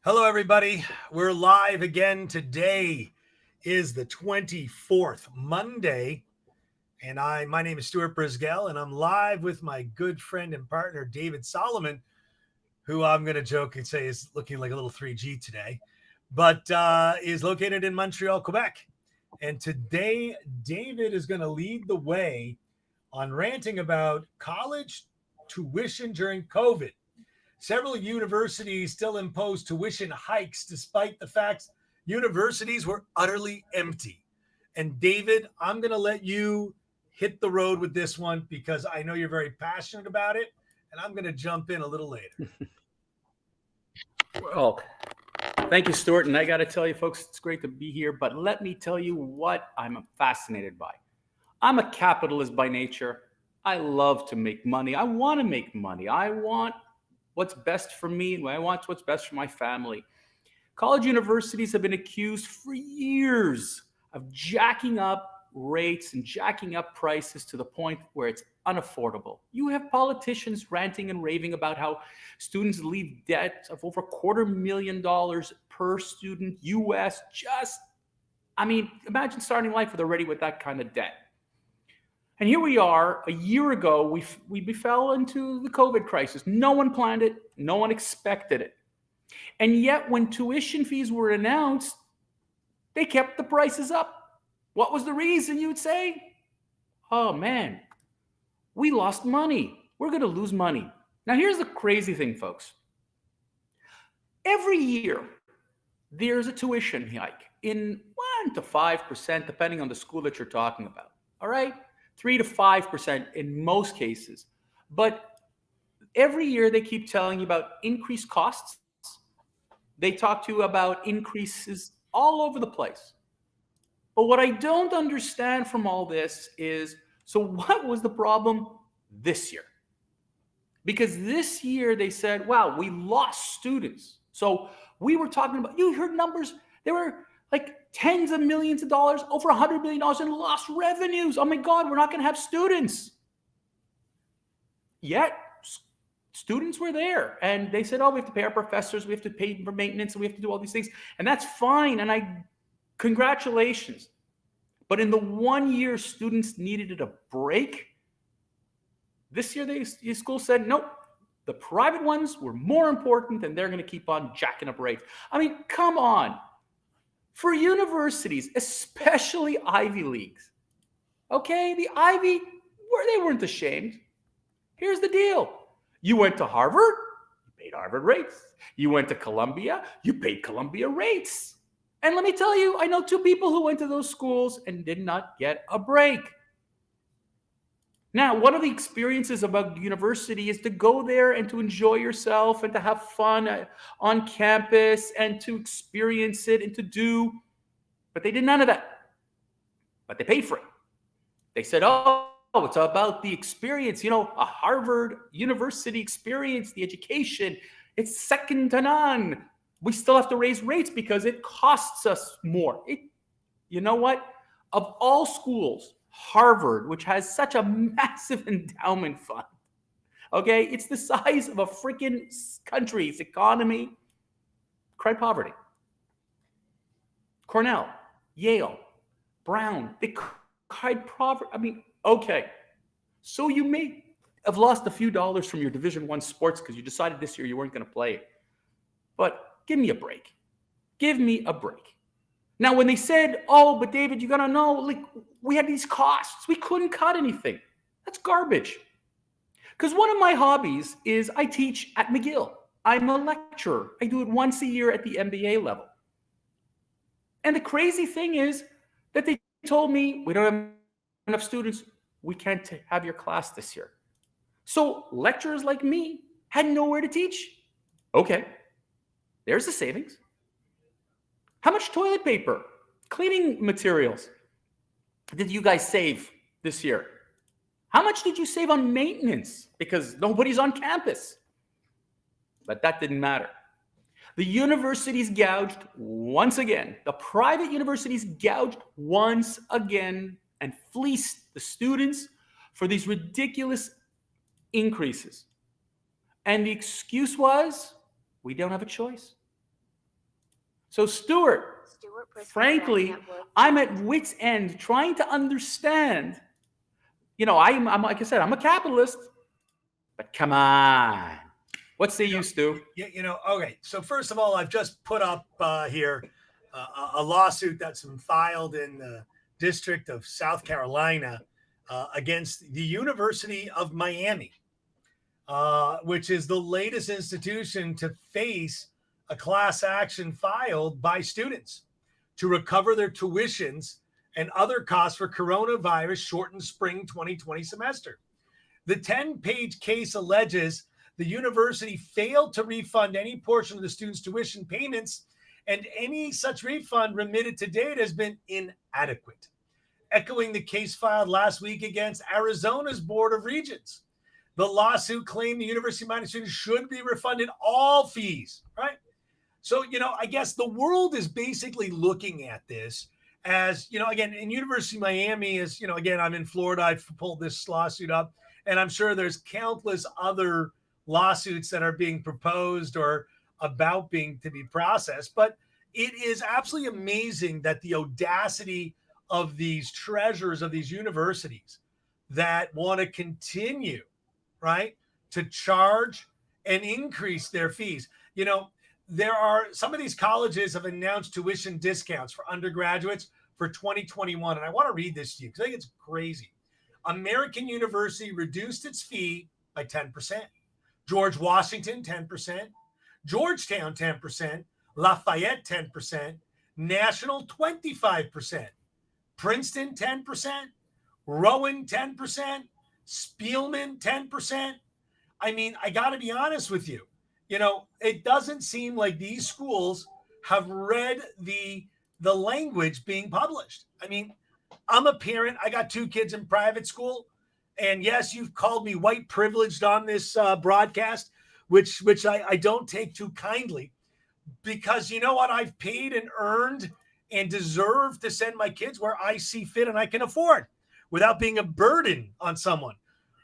Hello, everybody. We're live again. Today is the 24th, Monday, and my name is Stuart Brisgell, and I'm live with my good friend and partner, David Solomon, who I'm going to joke and say is looking like a little 3G today, but is located in Montreal, Quebec. And today, David is going to lead the way on ranting about college tuition during COVID. Several universities still impose tuition hikes despite the fact universities were utterly empty. And David, I'm going to let you hit the road with this one because I know you're very passionate about it, and I'm going to jump in a little later. Well, thank you, Stuart. And I got to tell you, folks, it's great to be here. But let me tell you what I'm fascinated by. I'm a capitalist by nature. I love to make money. I want to make money. I want what's best for me, and I want what's best for my family. College universities have been accused for years of jacking up rates and jacking up prices to the point where it's unaffordable. You have politicians ranting and raving about how students leave debt of over $250,000 per student US. Imagine starting life with that kind of debt. And here we are, a year ago, we fell into the COVID crisis. No one planned it. No one expected it. And yet when tuition fees were announced, they kept the prices up. What was the reason, you'd say? Oh man, we lost money. We're going to lose money. Now here's the crazy thing, folks. Every year, there's a tuition hike in 1 to 5%, depending on the school that you're talking about. All right? 3 to 5% in most cases. But every year they keep telling you about increased costs. They talk to you about increases all over the place. But what I don't understand from all this is, so what was the problem this year? Because this year they said, wow, we lost students. So we were talking about, you heard numbers, there were like tens of millions of dollars, over $100 million in lost revenues. Oh my God, we're not going to have students. Yet, students were there. And they said, oh, we have to pay our professors, we have to pay for maintenance, and we have to do all these things. And that's fine. And congratulations. But in the 1 year students needed a break, this year the school said, nope, the private ones were more important and they're going to keep on jacking up rates. I mean, come on. For universities, especially Ivy Leagues, okay, the Ivy, they weren't ashamed. Here's the deal. You went to Harvard, you paid Harvard rates. You went to Columbia, you paid Columbia rates. And let me tell you, I know 2 people who went to those schools and did not get a break. Now, one of the experiences about university is to go there and to enjoy yourself and to have fun on campus and to experience it and to do, but they did none of that. But they paid for it. They said, oh, it's about the experience, a Harvard University experience, the education, it's second to none. We still have to raise rates because it costs us more. You know what? Of all schools, Harvard, which has such a massive endowment fund, okay, it's the size of a freaking country's economy, cried poverty. Cornell, Yale, Brown, they cried poverty. Okay, so you may have lost a few dollars from your Division I sports because you decided this year you weren't going to play it. But give me a break. Give me a break. Now, when they said, oh, but David, you got to know, like, we had these costs. We couldn't cut anything. That's garbage. Because one of my hobbies is I teach at McGill. I'm a lecturer. I do it once a year at the MBA level. And the crazy thing is that they told me, we don't have enough students. We can't have your class this year. So lecturers like me had nowhere to teach. Okay, there's the savings. How much toilet paper, cleaning materials did you guys save this year? How much did you save on maintenance? Because nobody's on campus. But that didn't matter. The universities gouged once again. The private universities gouged once again and fleeced the students for these ridiculous increases. And the excuse was, we don't have a choice. So, Stuart, frankly, I'm at wit's end trying to understand. I'm like I said, I'm a capitalist, but come on. What say you, Stu? Okay. So first of all, I've just put up here a lawsuit that's been filed in the District of South Carolina against the University of Miami, which is the latest institution to face a class action filed by students to recover their tuitions and other costs for coronavirus shortened spring 2020 semester. The 10-page case alleges the university failed to refund any portion of the students' tuition payments, and any such refund remitted to date has been inadequate, echoing the case filed last week against Arizona's Board of Regents. The lawsuit claimed the University of Miami students should be refunded all fees, right? So, I guess the world is basically looking at this as, again, in University of Miami is, again, I'm in Florida. I've pulled this lawsuit up, and I'm sure there's countless other lawsuits that are being proposed or about to be processed. But it is absolutely amazing that the audacity of these treasurers of these universities that want to continue, right, to charge and increase their fees. There are some of these colleges have announced tuition discounts for undergraduates for 2021. And I want to read this to you because I think it's crazy. American University reduced its fee by 10%. George Washington, 10%. Georgetown, 10%. Lafayette, 10%. National, 25%. Princeton, 10%. Rowan, 10%. Spielman, 10%. I mean, I got to be honest with you. It doesn't seem like these schools have read the language being published. I mean, I'm a parent. I got 2 kids in private school. And yes, you've called me white privileged on this broadcast, which I don't take too kindly, because you know what? I've paid and earned and deserve to send my kids where I see fit and I can afford without being a burden on someone.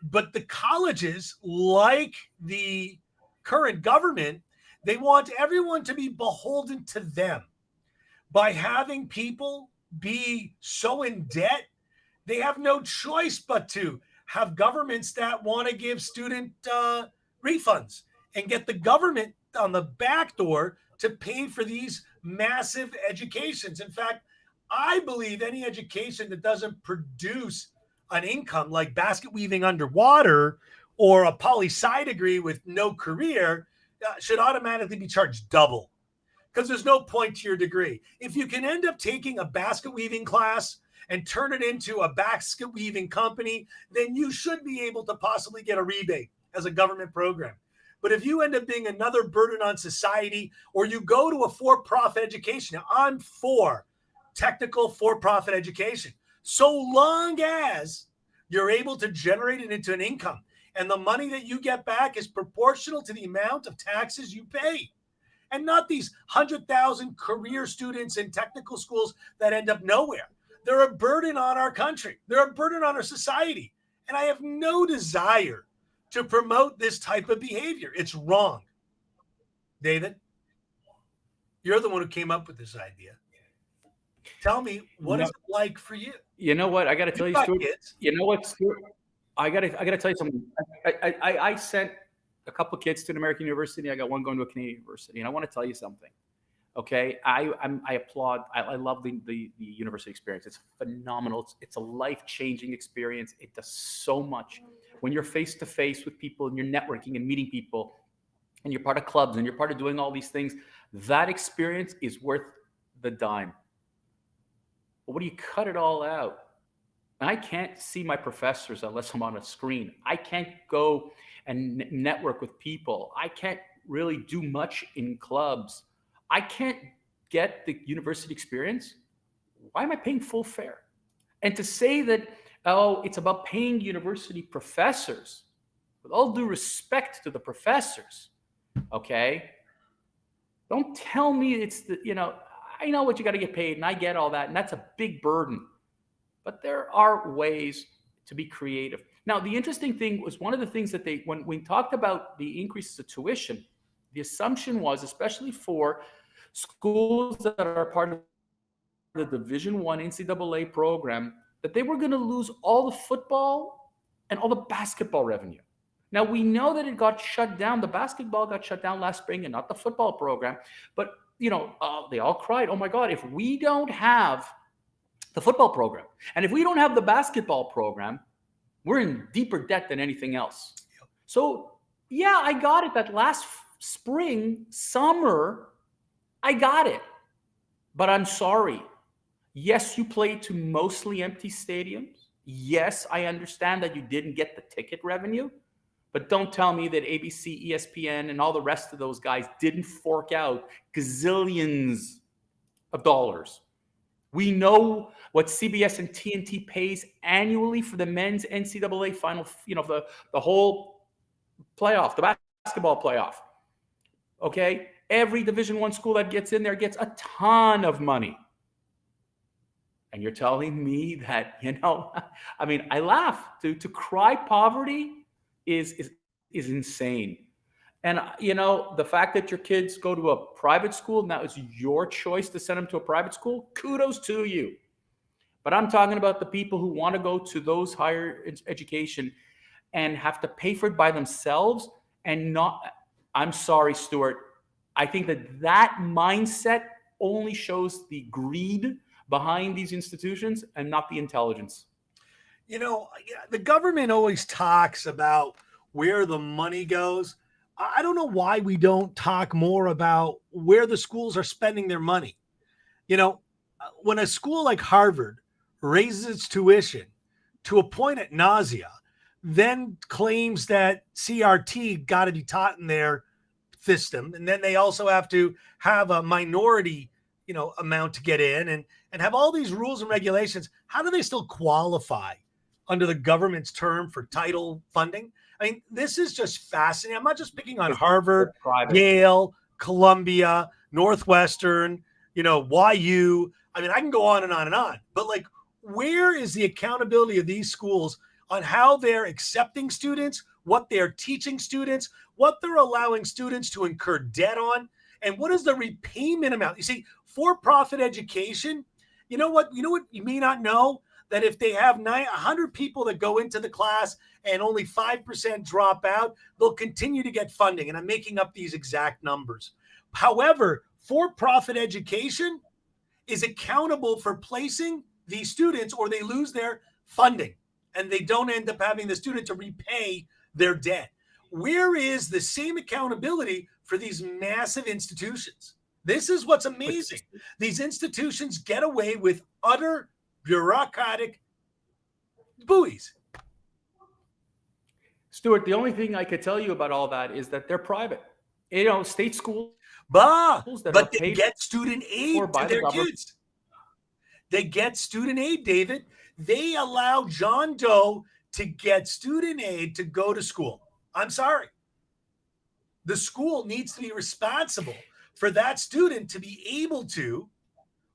But the colleges, like the current government, they want everyone to be beholden to them by having people be so in debt. They have no choice but to have governments that want to give student refunds and get the government on the back door to pay for these massive educations. In fact, I believe any education that doesn't produce an income like basket weaving underwater or a poli-sci degree with no career should automatically be charged double, because there's no point to your degree. If you can end up taking a basket weaving class and turn it into a basket weaving company, then you should be able to possibly get a rebate as a government program. But if you end up being another burden on society, or you go to a for-profit education, now I'm for technical for-profit education, so long as you're able to generate it into an income and the money that you get back is proportional to the amount of taxes you pay, and not these 100,000 career students in technical schools that end up nowhere. They're a burden on our country. They're a burden on our society. And I have no desire to promote this type of behavior. It's wrong. David, you're the one who came up with this idea. Tell me, what is it like for you? You know what? I got to tell you, Stuart. Kids. You know what, Stuart? I got to tell you something. I sent a couple of kids to an American university. I got one going to a Canadian university, and I want to tell you something. Okay, I applaud. I love the university experience. It's phenomenal. It's a life-changing experience. It does so much when you're face to face with people and you're networking and meeting people, and you're part of clubs and you're part of doing all these things. That experience is worth the dime. But when you cut it all out, I can't see my professors unless I'm on a screen. I can't go and network with people. I can't really do much in clubs. I can't get the university experience. Why am I paying full fare? And to say that, oh, it's about paying university professors, with all due respect to the professors, okay? Don't tell me it's I know what you got to get paid, and I get all that, and that's a big burden. But there are ways to be creative. Now, the interesting thing was one of the things that when we talked about the increases of tuition, the assumption was, especially for schools that are part of the Division One NCAA program, that they were going to lose all the football and all the basketball revenue. Now we know that it got shut down. The basketball got shut down last spring, and not the football program. But they all cried, "Oh my God! If we don't have the football program, and if we don't have the basketball program, we're in deeper debt than anything else." So yeah, I got it. That last spring, summer, I got it. But I'm sorry. Yes, you played to mostly empty stadiums. Yes, I understand that you didn't get the ticket revenue. But don't tell me that ABC, ESPN, and all the rest of those guys didn't fork out gazillions of dollars. We know what CBS and TNT pays annually for the men's NCAA final, the whole playoff, the basketball playoff. Okay? Every Division One school that gets in there gets a ton of money. And you're telling me that, I laugh. To cry poverty is insane. And, the fact that your kids go to a private school, now it's your choice to send them to a private school, kudos to you. But I'm talking about the people who want to go to those higher education and have to pay for it by themselves and not, I'm sorry, Stuart. I think that mindset only shows the greed behind these institutions and not the intelligence. The government always talks about where the money goes. I don't know why we don't talk more about where the schools are spending their money. When a school like Harvard raises its tuition to a point at nausea, then claims that CRT got to be taught in their system, and then they also have to have a minority amount to get in, and have all these rules and regulations. How do they still qualify under the government's term for title funding? I mean, this is just fascinating. I'm not just picking on Harvard, Yale, Columbia, Northwestern, YU. I mean, I can go on and on and on, but where is the accountability of these schools on how they're accepting students, what they're teaching students, what they're allowing students to incur debt on, and what is the repayment amount? You see, for-profit education, you know what you may not know? That if they have 100 people that go into the class and only 5% drop out, they'll continue to get funding. And I'm making up these exact numbers. However, for-profit education is accountable for placing these students, or they lose their funding and they don't end up having the student to repay their debt. Where is the same accountability for these massive institutions? This is what's amazing. These institutions get away with utter bureaucratic buoys. Stuart, the only thing I could tell you about all that is that they're private. State schools. But they get student aid to their kids. They get student aid, David. They allow John Doe to get student aid to go to school. I'm sorry. The school needs to be responsible for that student to be able to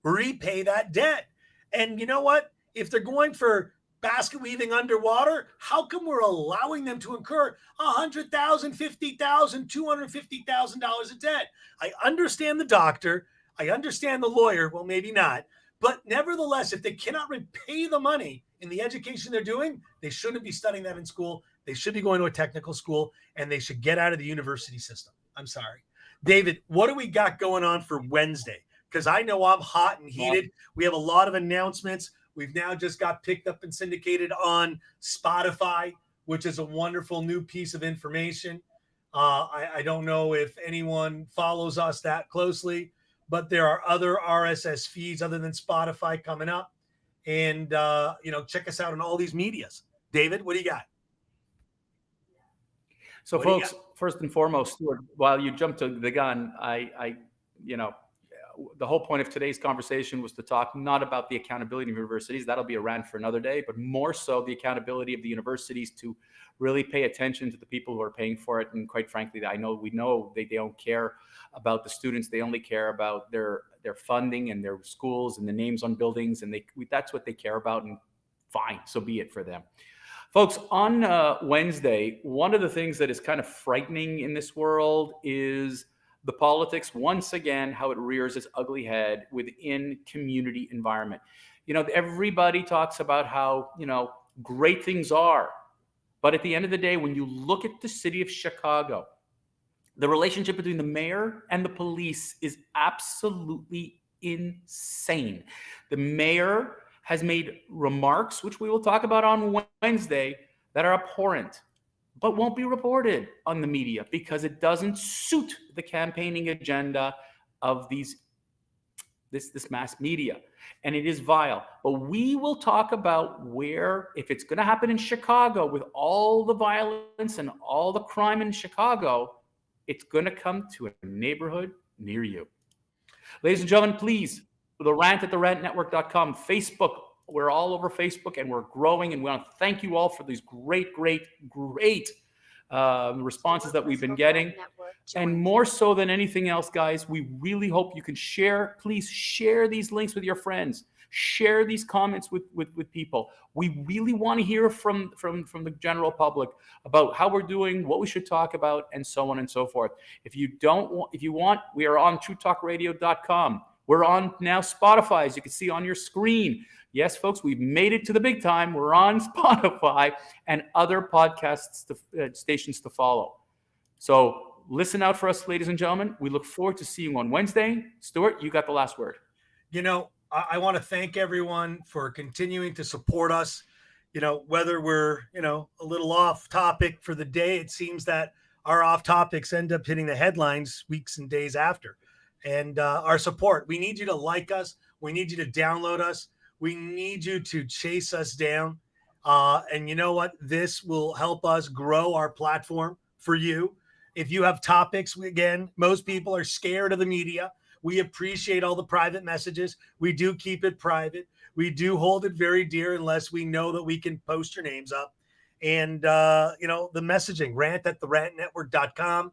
repay that debt. And you know what? If they're going for basket weaving underwater, how come we're allowing them to incur $100,000, $50,000, $250,000 of debt? I understand the doctor. I understand the lawyer. Well, maybe not. But nevertheless, if they cannot repay the money in the education they're doing, they shouldn't be studying that in school. They should be going to a technical school, and they should get out of the university system. I'm sorry. David, what do we got going on for Wednesday? Because I know I'm hot and heated. We have a lot of announcements. We've now just got picked up and syndicated on Spotify, which is a wonderful new piece of information. I don't know if anyone follows us that closely, but there are other RSS feeds other than Spotify coming up. And, check us out on all these medias. David, what do you got? So, folks, first and foremost, Stuart, while you jump to the gun, the whole point of today's conversation was to talk not about the accountability of universities. That'll be a rant for another day, but more so the accountability of the universities to really pay attention to the people who are paying for it. And quite frankly, we know they don't care about the students. They only care about their funding and their schools and the names on buildings. And that's what they care about. And fine, so be it for them. Folks, on Wednesday, one of the things that is kind of frightening in this world is the politics, once again, how it rears its ugly head within community environment. Everybody talks about how, great things are. But at the end of the day, when you look at the city of Chicago, the relationship between the mayor and the police is absolutely insane. The mayor has made remarks, which we will talk about on Wednesday, that are abhorrent, but won't be reported on the media because it doesn't suit the campaigning agenda of this mass media, and it is vile. But we will talk about where, if it's going to happen in Chicago with all the violence and all the crime in Chicago, it's going to come to a neighborhood near you. Ladies and gentlemen, please, the rant at the rantnetwork.com, Facebook. We're all over Facebook and we're growing. And we want to thank you all for these great responses that we've been getting. And more so than anything else, guys, we really hope you can share. Please share these links with your friends. Share these comments with people. We really want to hear from the general public about how we're doing, what we should talk about, and so on and so forth. If you want, we are on TrueTalkRadio.com. We're on now Spotify, as you can see on your screen. Yes, folks, we've made it to the big time. We're on Spotify and other podcast stations to follow. So listen out for us, ladies and gentlemen. We look forward to seeing you on Wednesday. Stuart, you got the last word. I want to thank everyone for continuing to support us. Whether we're, a little off topic for the day, it seems that our off topics end up hitting the headlines weeks and days after. And our support, we need you to like us. We need you to download us. We need you to chase us down. And you know what? This will help us grow our platform for you. If you have topics, again, most people are scared of the media. We appreciate all the private messages. We do keep it private. We do hold it very dear unless we know that we can post your names up. And, the messaging, rant at the rantnetwork.com.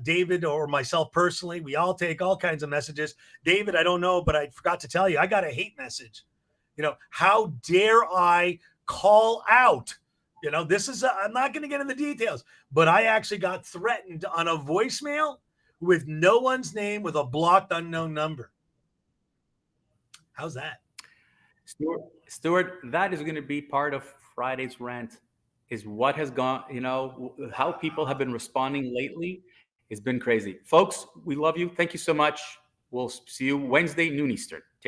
David or myself personally, we all take all kinds of messages. David, I don't know, but I forgot to tell you, I got a hate message. How dare I call out? This is, I'm not going to get into the details, but I actually got threatened on a voicemail with no one's name with a blocked unknown number. How's that? Stuart, that is going to be part of Friday's rant, is what has gone, how people have been responding lately. It's been crazy. Folks, we love you. Thank you so much. We'll see you Wednesday, noon Eastern. Take